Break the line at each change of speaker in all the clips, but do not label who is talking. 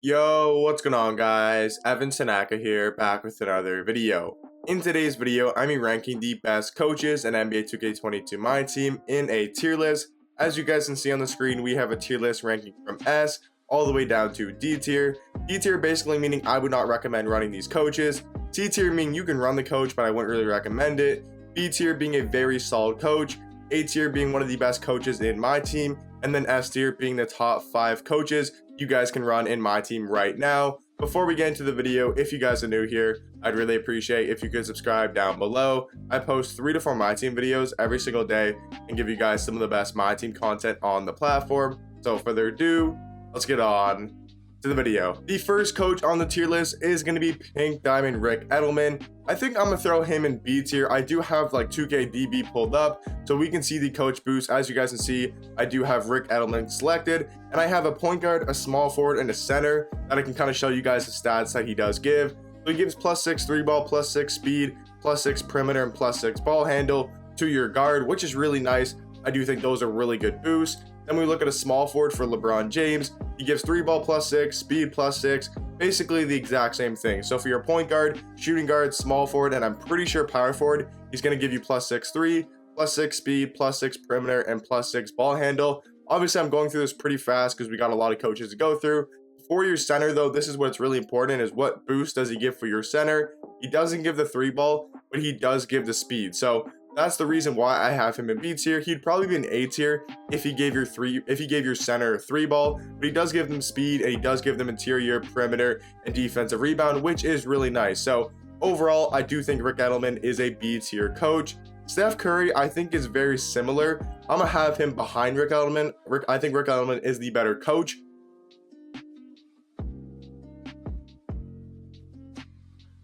Yo, what's going on guys? Evan Tanaka here, back with another video. In today's video, I'm ranking the best coaches in NBA 2K22 My Team in a tier list. As you guys can see on the screen, we have a tier list ranking from S all the way down to D tier. D tier basically meaning I would not recommend running these coaches. C tier meaning you can run the coach, but I wouldn't really recommend it. B tier being a very solid coach. A tier being one of the best coaches in my team. And then S tier being the top 5 coaches you guys can run in my team right now. Before we get into the video, if you guys are new here, I'd really appreciate if you could subscribe down below. I post 3 to 4 my team videos every single day and give you guys some of the best my team content on the platform. So without further ado, let's get on to the video. The first coach on the tier list is going to be Pink Diamond Rick Adelman. I think I'm going to throw him in B tier. I do have like 2K DB pulled up so we can see the coach boost. As you guys can see, I do have Rick Adelman selected, and I have a point guard, a small forward, and a center that I can kind of show you guys the stats that he does give. So he gives +6 3 ball, +6 speed, +6 perimeter, and +6 ball handle to your guard, which is really nice. I do think those are really good boosts. Then we look at a small forward for LeBron James. He gives 3 ball +6, speed +6, basically the exact same thing. So for your point guard, shooting guard, small forward, and I'm pretty sure power forward, he's going to give you +6 3, +6 speed, +6 perimeter, and +6 ball handle. Obviously, I'm going through this pretty fast because we got a lot of coaches to go through. For your center, though, this is what's really important, is what boost does he give for your center. He doesn't give the 3 ball, but he does give the speed. So that's the reason why I have him in B tier. He'd probably be an A tier if he gave your center a 3 ball, but he does give them speed and he does give them interior, perimeter, and defensive rebound, which is really nice. So overall, I do think Rick Adelman is a B tier coach. Steph Curry, I think, is very similar. I'm gonna have him behind Rick Adelman. I think Rick Adelman is the better coach.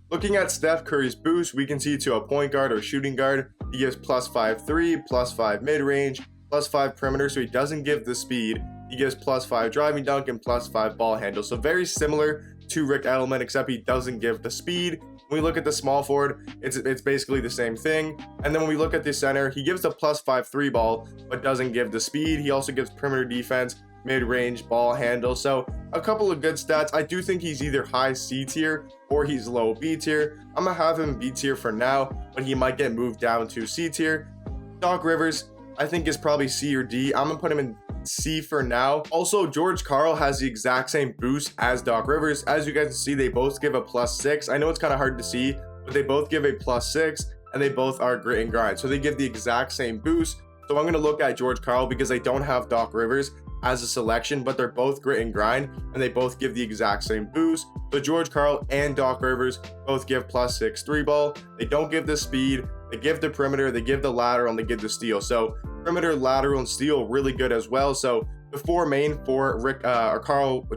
Looking at Steph Curry's boost, we can see to a point guard or shooting guard, he gives +5 3, +5 mid-range, +5 perimeter, so he doesn't give the speed. He gives +5 driving dunk and +5 ball handle. So very similar to Rick Adelman, except he doesn't give the speed. When we look at the small forward, it's basically the same thing. And then when we look at the center, he gives the +5 3 ball, but doesn't give the speed. He also gives perimeter defense, mid-range, ball handle. So a couple of good stats. I do think he's either high C tier or he's low B tier. I'm gonna have him B tier for now, but he might get moved down to C tier. Doc Rivers, I think, is probably C or D. I'm gonna put him in C for now. Also, George Karl has the exact same boost as Doc Rivers. As you guys can see, they both give a +6. I know it's kind of hard to see, but they both give a +6 and they both are grit and grind. So they give the exact same boost. So I'm gonna look at George Karl because I don't have Doc Rivers as a selection, but they're both grit and grind and they both give the exact same boost. So George Karl and Doc Rivers both give +6 3 ball. They don't give the speed, they give the perimeter, they give the lateral, and they give the steal. So perimeter, lateral, and steal really good as well. So the 4 main for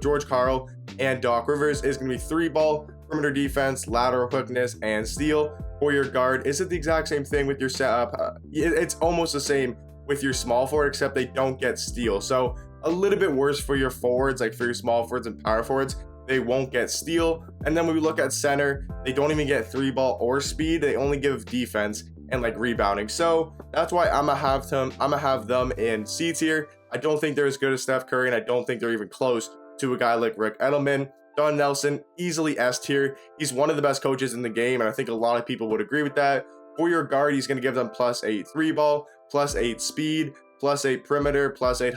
George Karl and Doc Rivers is going to be 3 ball, perimeter defense, lateral quickness, and steal. For your guard, is it the exact same thing with your setup? It's almost the same with your small forward, except they don't get steal. So a little bit worse for your forwards, like for your small forwards and power forwards, they won't get steal. And then when we look at center, they don't even get 3 ball or speed. They only give defense and like rebounding. So that's why I'm gonna have them in C tier. I don't think they're as good as Steph Curry, and I don't think they're even close to a guy like Rick Adelman. Don Nelson, easily S tier. He's one of the best coaches in the game, and I think a lot of people would agree with that. For your guard, he's going to give them +8 3 ball, +8 speed, +8 perimeter, +8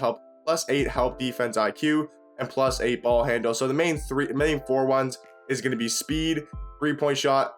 help defense IQ, and +8 ball handle. So the main 4 ones is going to be speed, 3-point shot,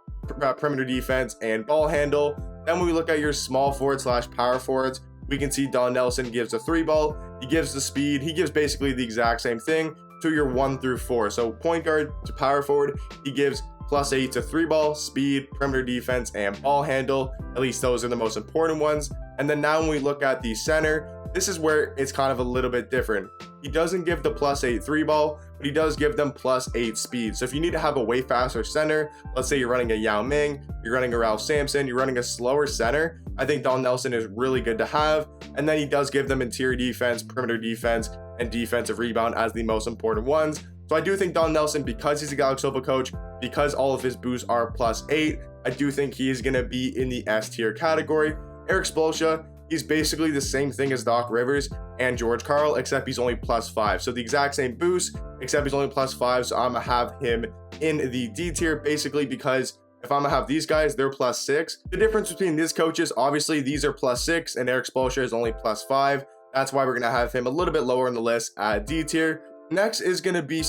perimeter defense, and ball handle. Then when we look at your small forward / power forwards, we can see Don Nelson gives a 3 ball, he gives the speed, he gives basically the exact same thing to your 1 through 4. So point guard to power forward, he gives +8 to 3 ball, speed, perimeter defense, and ball handle. At least those are the most important ones. And then now when we look at the center, this is where it's kind of a little bit different. He doesn't give the +8 3 ball, but he does give them +8 speed. So if you need to have a way faster center, let's say you're running a Yao Ming, you're running a Ralph Sampson, you're running a slower center, I think Don Nelson is really good to have. And then he does give them interior defense, perimeter defense, and defensive rebound as the most important ones. So I do think Don Nelson, because he's a Galaxy Silva coach, because all of his boosts are +8, I do think he is going to be in the S tier category. Eric Spoelstra, he's basically the same thing as Doc Rivers, and George Karl, except he's only +5. So the exact same boost, except he's only +5. So I'm gonna have him in the D tier, basically because if I'm gonna have these guys, they're +6. The difference between these coaches, obviously these are +6 and Erik Spoelstra is only +5. That's why we're gonna have him a little bit lower in the list at D tier. Next is gonna be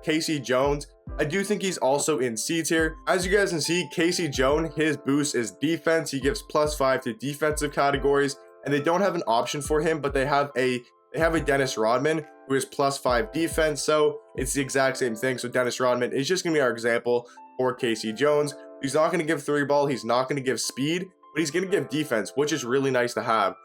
Casey Jones. I do think he's also in C tier. As you guys can see, Casey Jones, his boost is defense. He gives +5 to defensive categories, and they don't have an option for him, but they have a Dennis Rodman who is +5 defense. So it's the exact same thing. So Dennis Rodman is just gonna be our example for Casey Jones. He's not gonna give 3-ball. He's not gonna give speed, but he's gonna give defense, which is really nice to have.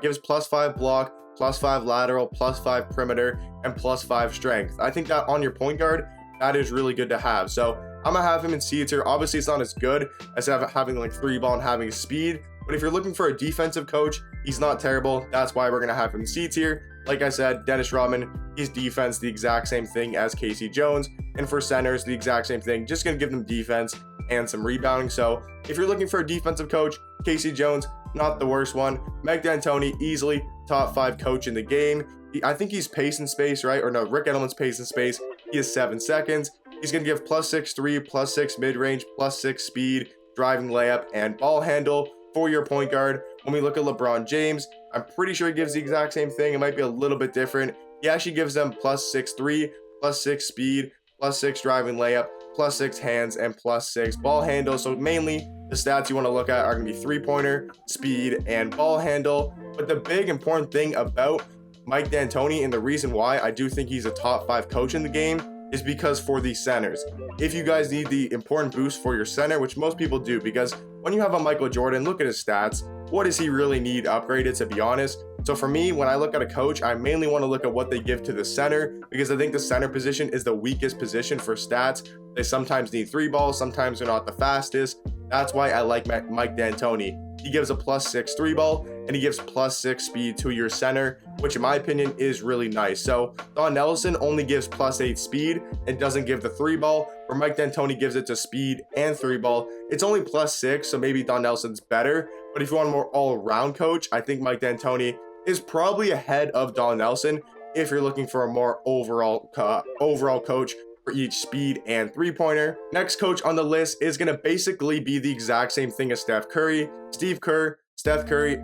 Gives +5 block, +5 lateral, +5 perimeter, and +5 strength. I think that on your point guard, that is really good to have. So I'm gonna have him in C tier. Obviously, it's not as good as having like 3-ball and having speed, but if you're looking for a defensive coach, he's not terrible. That's why we're gonna have him in C tier. Like I said, Dennis Rodman, he's defense, the exact same thing as Casey Jones, and for centers, the exact same thing. Just gonna give them defense and some rebounding. So if you're looking for a defensive coach, Casey Jones, not the worst one. Mike D'Antoni, easily top 5 coach in the game. I think he's pace and space, right? Or no, Rick Edelman's pace and space. He is 7 seconds. He's going to give +6 3, +6 mid-range, +6 speed, driving layup, and ball handle for your point guard. When we look at LeBron James, I'm pretty sure he gives the exact same thing. It might be a little bit different. He actually gives them +6 3, +6 speed, +6 driving layup, +6 hands, and +6 ball handle. So mainly the stats you want to look at are going to be 3-pointer, speed, and ball handle. But the big important thing about Mike D'Antoni, and the reason why I do think he's a top 5 coach in the game, is because for the centers. If you guys need the important boost for your center, which most people do, because when you have a Michael Jordan, look at his stats. What does he really need upgraded, to be honest? So for me, when I look at a coach, I mainly want to look at what they give to the center, because I think the center position is the weakest position for stats. They sometimes need 3-balls, sometimes they're not the fastest. That's why I like Mike D'Antoni. He gives a +6 3-ball, and he gives +6 speed to your center, which in my opinion is really nice. So Don Nelson only gives +8 speed and doesn't give the 3-ball, where Mike D'Antoni gives it to speed and 3-ball. It's only +6, so maybe Don Nelson's better. But if you want a more all-around coach, I think Mike D'Antoni is probably ahead of Don Nelson if you're looking for a more overall coach for each speed and 3-pointer. Next coach on the list is going to basically be the exact same thing as Steph Curry. Steph Curry,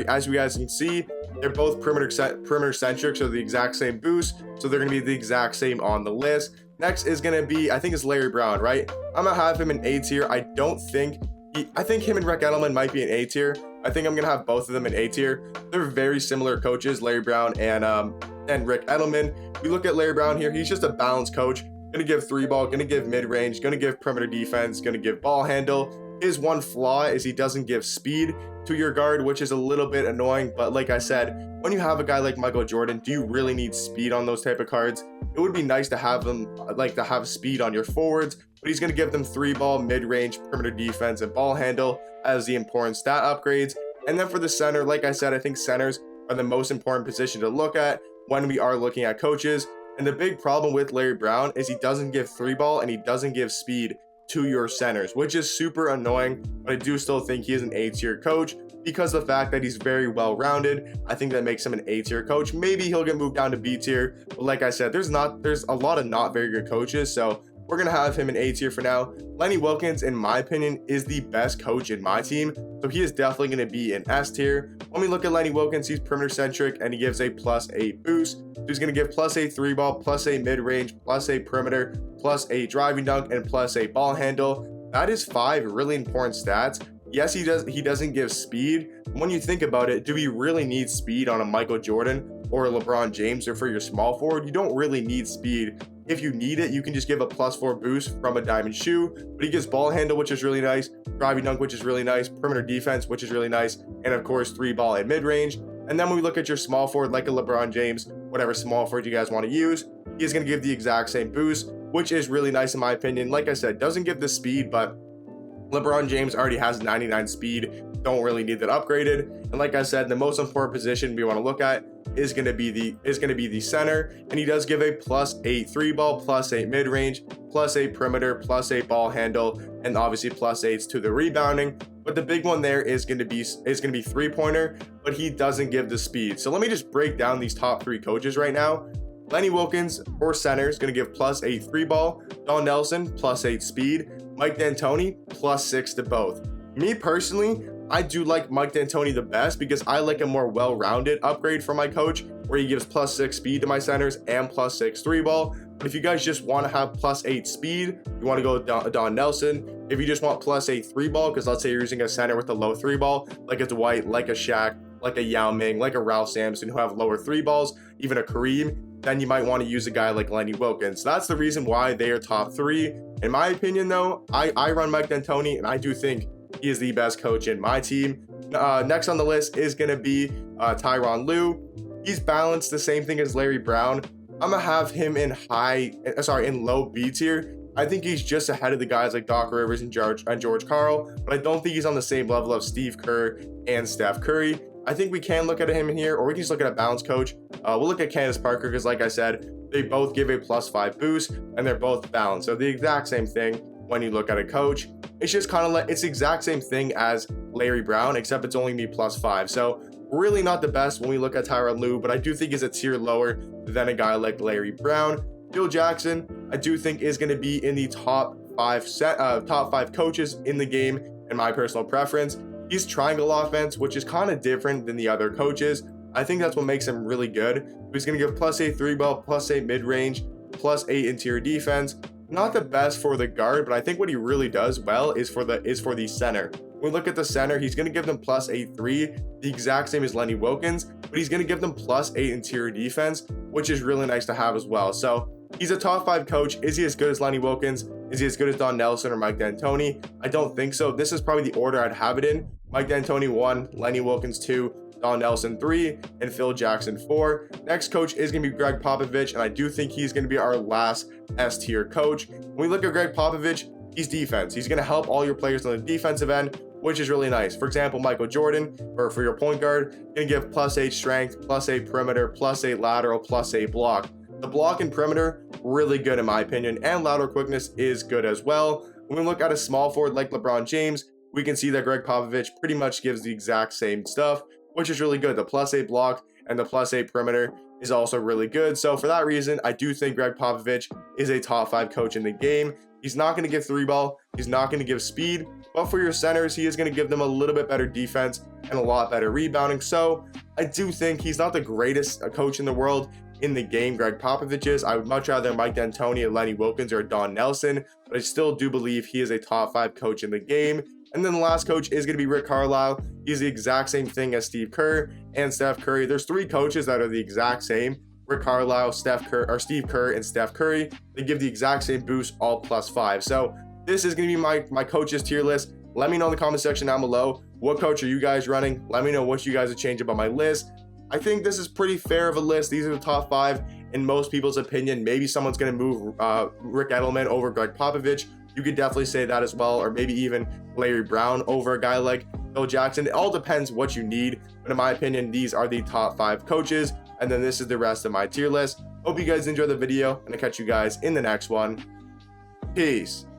as you guys can see, they're both perimeter centric, so the exact same boost, so they're going to be the exact same on the list. Next is going to be, I think it's Larry Brown, right? I'm going to have him in A tier. I think him and Rick Edelman might be in A tier. I think I'm going to have both of them in A tier. They're very similar coaches, Larry Brown and Rick Edelman. We look at Larry Brown here. He's just a balanced coach. Going to give 3-ball, going to give mid-range, going to give perimeter defense, going to give ball handle. His one flaw is he doesn't give speed to your guard, which is a little bit annoying. But like I said, when you have a guy like Michael Jordan, do you really need speed on those type of cards? It would be nice to have them, to have speed on your forwards, but he's going to give them 3-ball, mid-range, perimeter defense, and ball handle as the important stat upgrades. And then for the center, like I said, I think centers are the most important position to look at when we are looking at coaches. And the big problem with Larry Brown is he doesn't give 3-ball and he doesn't give speed to your centers, which is super annoying. But I do still think he is an A-tier coach because of the fact that he's very well-rounded. I think that makes him an A-tier coach. Maybe he'll get moved down to B tier. But like I said, there's a lot of not very good coaches. So we're going to have him in A tier for now. Lenny Wilks, in my opinion, is the best coach in my team. So he is definitely going to be in S tier. When we look at Lenny Wilks, he's perimeter centric and he gives a +8 boost. So he's going to give +8 3-ball, +8 mid-range, +8 perimeter, +8 driving dunk, and +8 ball handle. That is 5 really important stats. Yes, he doesn't give speed. When you think about it, do we really need speed on a Michael Jordan or a LeBron James or for your small forward? You don't really need speed. If you need it, you can just give a +4 boost from a diamond shoe, but he gives ball handle, which is really nice, driving dunk, which is really nice, perimeter defense, which is really nice, and of course 3-ball and mid-range. And then when we look at your small forward, like a LeBron James, whatever small forward you guys want to use, he's going to give the exact same boost, which is really nice in my opinion. Like I said, doesn't give the speed, but LeBron James already has 99 speed, don't really need that upgraded. And like I said, the most important position we want to look at is going to be the center, and he does give a +8 3-ball, +8 mid-range, +8 perimeter, +8 ball handle, and obviously +8s to the rebounding. but the big one there is going to be 3-pointer, but he doesn't give the speed. So let me just break down these top 3 coaches right now. Lenny Wilks for center is going to give +8 3-ball. Don Nelson +8 speed. Mike D'Antoni +6 to both. Me personally, I do like Mike D'Antoni the best because I like a more well-rounded upgrade for my coach where he gives +6 speed to my centers and +6 3-ball. But if you guys just want to have +8 speed, you want to go with Don Nelson. If you just want +8 3-ball, because let's say you're using a center with a low 3-ball, like a Dwight, like a Shaq, like a Yao Ming, like a Ralph Sampson who have lower 3-balls, even a Kareem, then you might want to use a guy like Lenny Wilks. So that's the reason why they are top 3. In my opinion though, I run Mike D'Antoni and I do think he is the best coach in my team. Next on the list is going to be Tyronn Lue. He's balanced, the same thing as Larry Brown. I'm going to have him in low B tier. I think he's just ahead of the guys like Doc Rivers and George Karl, but I don't think he's on the same level of Steve Kerr and Steph Curry. I think we can look at him in here, or we can just look at a balanced coach. We'll look at Candace Parker because, like I said, they both give a +5 boost, and they're both balanced. So the exact same thing when you look at a coach. It's just kind of like, it's the exact same thing as Larry Brown, except it's only me +5. So really not the best when we look at Tyronn Lue, but I do think he's a tier lower than a guy like Larry Brown. Phil Jackson, I do think is going to be in the top 5 coaches in the game, in my personal preference. He's triangle offense, which is kind of different than the other coaches. I think that's what makes him really good. He's going to give +8 3-ball, +8 mid-range, +8 interior defense. Not the best for the guard, but I think what he really does well is for the center. When we look at the center, he's going to give them +8 3, the exact same as Lenny Wilks, but he's going to give them +8 interior defense, which is really nice to have as well. So he's a top 5 coach. Is he as good as Lenny Wilks? Is he as good as Don Nelson or Mike D'Antoni? I don't think so. This is probably the order I'd have it in. Mike D'Antoni 1, Lenny Wilks 2, Don Nelson 3, and Phil Jackson 4. Next coach is going to be Greg Popovich, and I do think he's going to be our last S-tier coach. When we look at Greg Popovich, he's defense. He's going to help all your players on the defensive end, which is really nice. For example, Michael Jordan, or for your point guard, going to give +8 strength, +8 perimeter, +8 lateral, +8 block. The block and perimeter, really good in my opinion, and lateral quickness is good as well. When we look at a small forward like LeBron James, we can see that Greg Popovich pretty much gives the exact same stuff, which is really good. The +8 block and the +8 perimeter is also really good. So for that reason, I do think Greg Popovich is a top 5 coach in the game. He's not going to give 3-ball. He's not going to give speed. But for your centers, he is going to give them a little bit better defense and a lot better rebounding. So I do think he's not the greatest coach in the world in the game, Greg Popovich is. I would much rather Mike D'Antoni, Lenny Wilks, or Don Nelson, but I still do believe he is a top 5 coach in the game. And then the last coach is going to be Rick Carlisle. He's the exact same thing as Steve Kerr and Steph Curry. There's 3 coaches that are the exact same. Rick Carlisle, Steve Kerr, and Steph Curry. They give the exact same boost, all +5. So this is going to be my coaches tier list. Let me know in the comment section down below. What coach are you guys running? Let me know what you guys are changing about my list. I think this is pretty fair of a list. These are the top 5 in most people's opinion. Maybe someone's going to move Rick Adelman over Greg Popovich. You could definitely say that as well, or maybe even Larry Brown over a guy like Phil Jackson. It all depends what you need, but in my opinion, these are the top 5 coaches, and then this is the rest of my tier list. Hope you guys enjoyed the video, and I'll catch you guys in the next one. Peace.